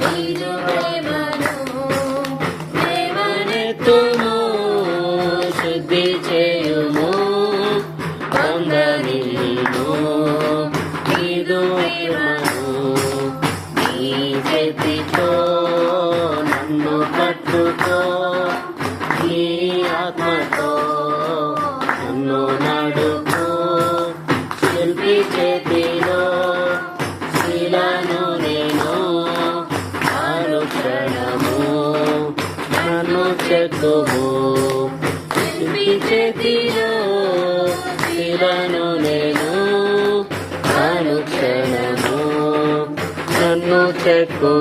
నీదు ప్రేమను లేవనెత్తుము, శుద్ధి చేయుము పొందనీను నీదు ప్రేమను. నీ చేతితో నన్ను పట్టుకో, నీ ఆత్మతో నన్ను నడుపు. శిల్పి చేతిలో శిలను నేను, అనుక్షణము నన్ను చెక్కుము. శిల్పి చేతిలో శిలను నేను, అనుక్షణము నన్ను చెక్కుము.